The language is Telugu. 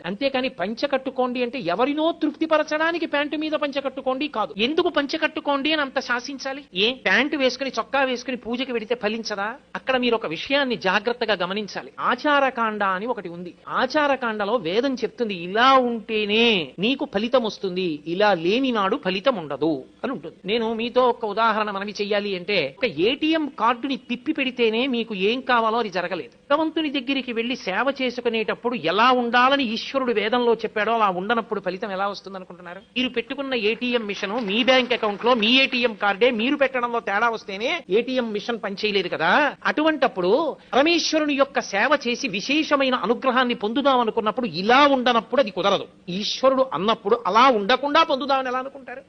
అంతేకాని పంచె కట్టుకోండి అంటే ఎవరినో తృప్తిపరచడానికి ప్యాంటు మీద పంచె కట్టుకోండి కాదు. ఎందుకు పంచె కట్టుకోండి అని అంత శాసించాలి? ప్యాంటు వేసుకుని చొక్కా వేసుకుని పూజకి వెడితే ఫలించదా? అక్కడ మీరు ఒక విషయాన్ని జాగ్రత్తగా గమనించాలి. ఆచారకాండ అని ఒకటి ఉంది. ఆచారకాండలో వేదం చెప్తుంది ఇలా ఉంటేనే నీకు ఫలితం వస్తుంది, ఇలా లేని నాడు ఫలితం ఉండదు అని ఉంటుంది. నేను మీతో ఒక ఉదాహరణ మనవి చెయ్యాలి అంటే, ఒక ఏటీఎం కార్డుని తిప్పి పెడితేనే మీకు ఏం కావాలో అది జరగలేదు. భగవంతుని దగ్గరికి వెళ్లి సేవ చేసుకునేటప్పుడు ఎలా ఉండాలని ఈశ్వరుడు వేదంలో చెప్పాడో అలా ఉండనప్పుడు ఫలితం ఎలా వస్తుంది అనుకుంటున్నారు? మీరు పెట్టుకున్న ఏటీఎం మిషన్ మీ బ్యాంక్ అకౌంట్ లో మీ ఏటీఎం కార్డే మీరు పెట్టడంలో తేడా వస్తేనే ఏటీఎం మిషన్ పనిచేయలేదు కదా. అటువంటప్పుడు పరమేశ్వరుని యొక్క సేవ చేసి విశేషమైన అనుగ్రహాన్ని పొందుదాం అనుకున్నప్పుడు ఇలా ఉండనప్పుడు అది కుదరదు. ఈశ్వరుడు అన్నప్పుడు అలా ఉండకుండా పొందుదామని ఎలా అనుకుంటారు?